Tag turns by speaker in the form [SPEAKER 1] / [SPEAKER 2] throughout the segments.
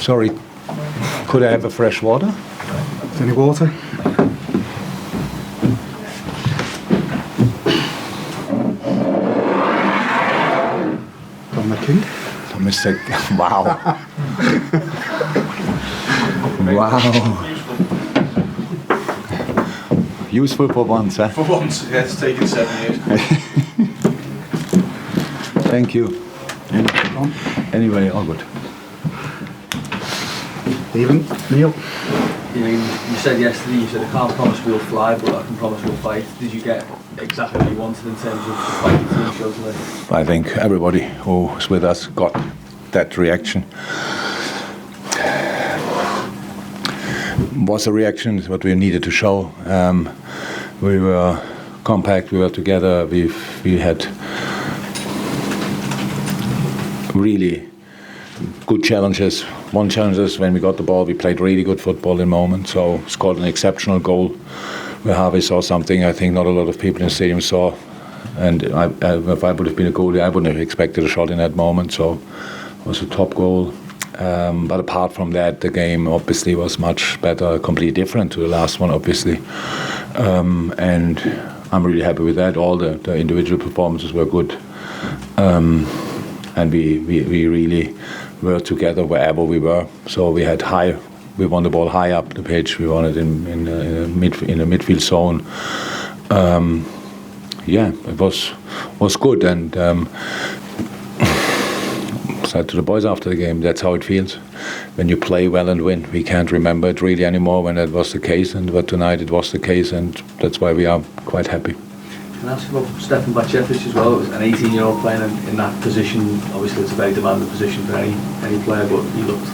[SPEAKER 1] Sorry, could I have a fresh water?
[SPEAKER 2] Any water?
[SPEAKER 1] Mistake. Wow. Wow. Useful for once, huh?
[SPEAKER 3] For once, yeah, it's taken 7 years.
[SPEAKER 1] Thank you. Anyway, all good.
[SPEAKER 2] Even, Neil?
[SPEAKER 4] You said yesterday, you said I can't promise we'll fly, but I can promise we'll fight. Did you get exactly what you wanted in terms of the fight the team showed today?
[SPEAKER 1] I think everybody who was with us got that reaction. Was a reaction, is what we needed to show. We were compact, we were together, we had really good challenges. One challenge is when we got the ball, we played really good football in moments, so scored an exceptional goal where Harvey saw something I think not a lot of people in the stadium saw. And if I would have been a goalie, I wouldn't have expected a shot in that moment, so it was a top goal. But apart from that, the game obviously was much better, completely different to the last one, obviously. And I'm really happy with that. All the individual performances were good. And we really were together wherever we were. So we won the ball high up the pitch. We won it in a midfield zone. It was good. And said to the boys after the game, that's how it feels when you play well and win. We can't remember it really anymore when that was the case, but tonight it was the case, and that's why we are quite happy.
[SPEAKER 4] Can I ask about Stefan Bajcetic as well? It was an 18-year-old playing in that position. Obviously, it's a very demanding position for any player, but he looked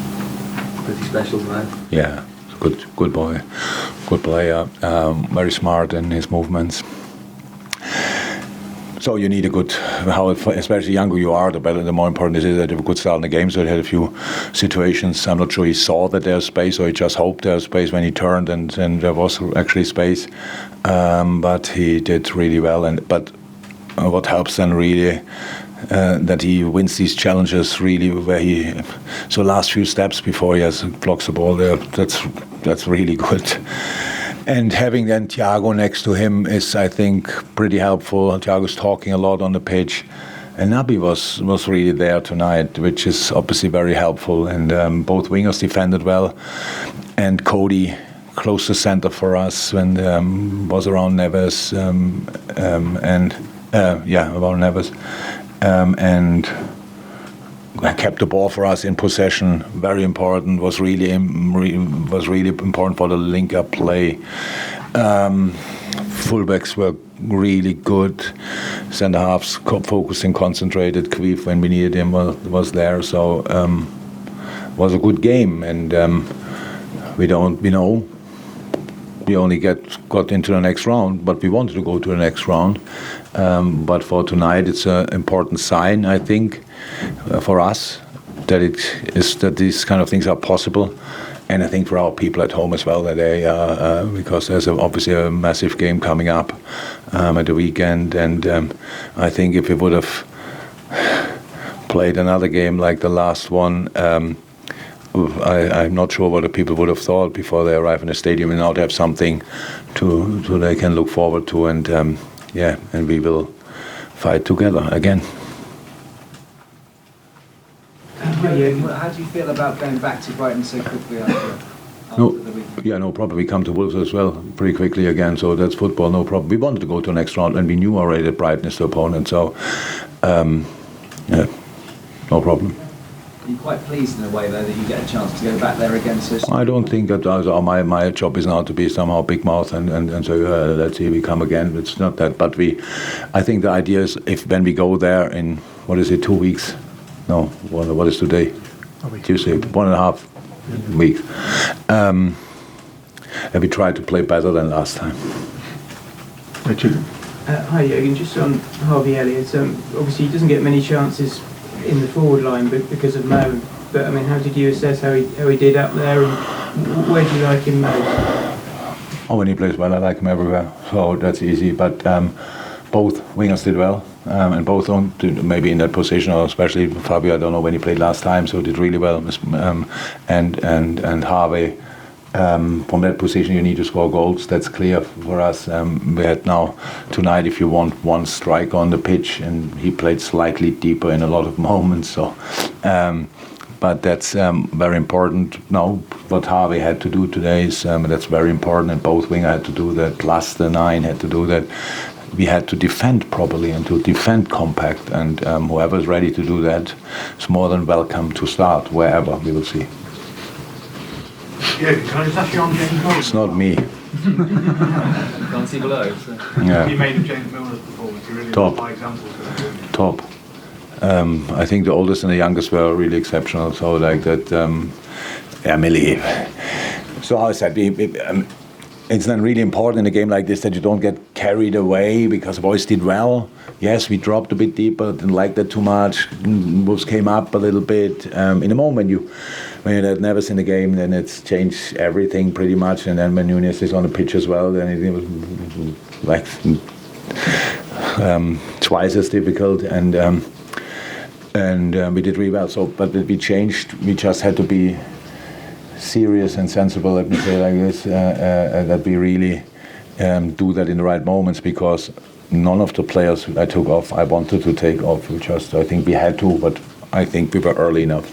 [SPEAKER 4] pretty special tonight.
[SPEAKER 1] Yeah, good boy, good player, very smart in his movements. So you need a good, especially the younger you are, the better. The more important it is that you have a good start in the game. So he had a few situations. I'm not sure he saw that there's space, or he just hoped there's space when he turned, and there was actually space. But he did really well. But what helps then really that he wins these challenges really, where so last few steps before he blocks the ball there. That's really good. And having then Thiago next to him is, I think, pretty helpful. Thiago's talking a lot on the pitch. And Naby was really there tonight, which is obviously very helpful. And both wingers defended well. And Cody close to center for us when was around Neves. Around Neves. And kept the ball for us in possession, very important. Was really important for the link-up play. Fullbacks were really good. Centre halves focusing, concentrated. Kvif, when we needed him, was there. So was a good game, and we only got into the next round, but we wanted to go to the next round. But for tonight, it's an important sign, I think, for us that these kind of things are possible, and I think for our people at home as well, that they because there's obviously a massive game coming up at the weekend, and I think if we would have played another game like the last one, I'm not sure what the people would have thought before they arrive in the stadium, and now they have something to they can look forward to, and and we will fight together again.
[SPEAKER 5] How do you feel about going back to Brighton so quickly after the weekend?
[SPEAKER 1] Yeah, no problem. We come to Wolves as well pretty quickly again, so that's football, no problem. We wanted to go to the next round, and we knew already that Brighton is the opponent, so no problem.
[SPEAKER 5] Are you quite pleased in a way, though, that you get a chance to go back there again so soon?
[SPEAKER 1] I don't think that my job is now to be somehow big mouth and say, let's see, we come again. It's not that, but I think the idea is when we go there in, 2 weeks? No, what is today? Tuesday, 1.5 weeks. And we try to play better than last time.
[SPEAKER 2] Richard?
[SPEAKER 6] Hi Jurgen, just on Harvey Elliott. Obviously he doesn't get many chances in the forward line because of Mo. But I mean, how did you assess how he did up there, and where do you like him most?
[SPEAKER 1] Oh, when he plays well, I like him everywhere. So that's easy. But both wingers did well. and both maybe in that position, or especially Fabio. I don't know when he played last time, so did really well. And Harvey. From that position, you need to score goals. That's clear for us. We had now tonight, if you want, one strike on the pitch, and he played slightly deeper in a lot of moments. So, but that's very important. Now, what Harvey had to do today is that's very important, and both winger had to do that. Plus the 9 had to do that. We had to defend properly and to defend compact, and whoever is ready to do that is more than welcome to start wherever. We will see.
[SPEAKER 7] Yeah, can I just ask you on James Milner?
[SPEAKER 1] It's not me.
[SPEAKER 4] Can't see below. So.
[SPEAKER 1] Yeah.
[SPEAKER 7] You made of James Milner's performance. You really
[SPEAKER 1] Top.
[SPEAKER 7] by examples.
[SPEAKER 1] Top. I think the oldest and the youngest were really exceptional. So like that, Millie. So I said, it's then really important in a game like this that you don't get carried away, because boys did well. Yes, we dropped a bit deeper, didn't like that too much. Wolves came up a little bit. In a moment, when you had never seen the game, then it's changed everything pretty much. And then when Nunes is on the pitch as well, then it was like twice as difficult. And we did really well. So, but we changed. We just had to be serious and sensible, let me say like this, that we really do that in the right moments, because none of the players I took off, I wanted to take off. I think we had to, but I think we were early enough.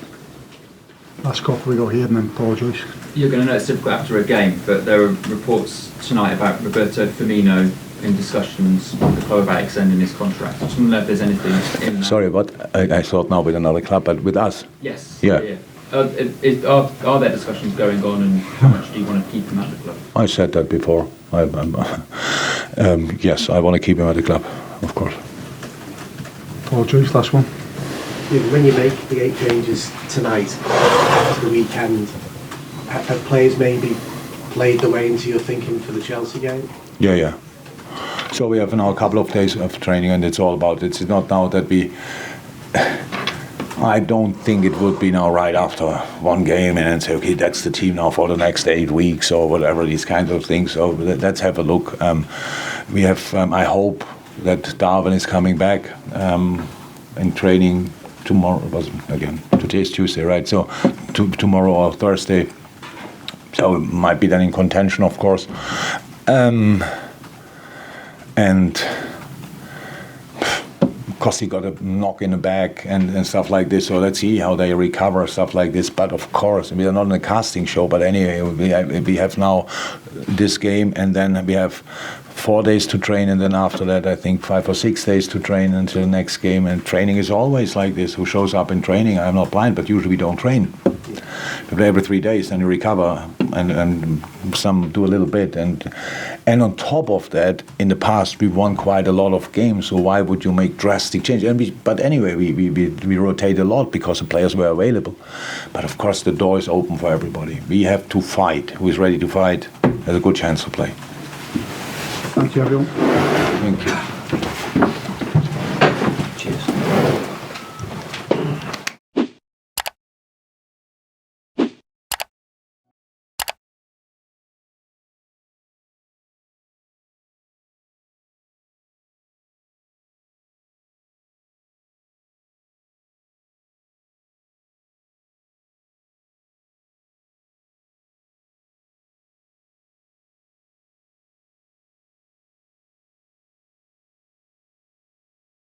[SPEAKER 2] Last couple we got here, and then Paul Joyce.
[SPEAKER 8] You're going to know it's difficult after a game, but there are reports tonight about Roberto Firmino in discussions with the club about extending his contract. I just want to know if there's anything in that.
[SPEAKER 1] Sorry, but I thought now with another club, but with us.
[SPEAKER 8] Yes.
[SPEAKER 1] Yeah.
[SPEAKER 8] Are there discussions going on, and how much do you want to keep him at the club?
[SPEAKER 1] I said that before. Yes, I want to keep him at the club, of course.
[SPEAKER 2] Paul Joyce, last one.
[SPEAKER 9] When you make the 8 changes tonight, after the weekend, have players maybe played the way into your thinking for the Chelsea game?
[SPEAKER 1] Yeah. So we have now a couple of days of training, and it's all about it. It's not now that we... I don't think it would be now right after one game and then say, okay, that's the team now for the next 8 weeks or whatever, these kinds of things. So let's have a look. We have, I hope that Darwin is coming back in training tomorrow. Today's Tuesday, right? So tomorrow or Thursday. So it might be then in contention, of course. And because he got a knock in the back and stuff like this, so let's see how they recover, stuff like this. But of course, we are not in a casting show, but anyway, we have now this game, and then we have 4 days to train, and then after that I think 5 or 6 days to train until the next game. And training is always like this. Who shows up in training? I'm not blind, but usually we don't train. We play every 3 days, then you recover, and some do a little bit, and on top of that, in the past we won quite a lot of games. So why would you make drastic change? But anyway, we rotate a lot because the players were available. But of course, the door is open for everybody. We have to fight. Who is ready to fight has a good chance to play.
[SPEAKER 2] Thank you, everyone.
[SPEAKER 1] Thank you.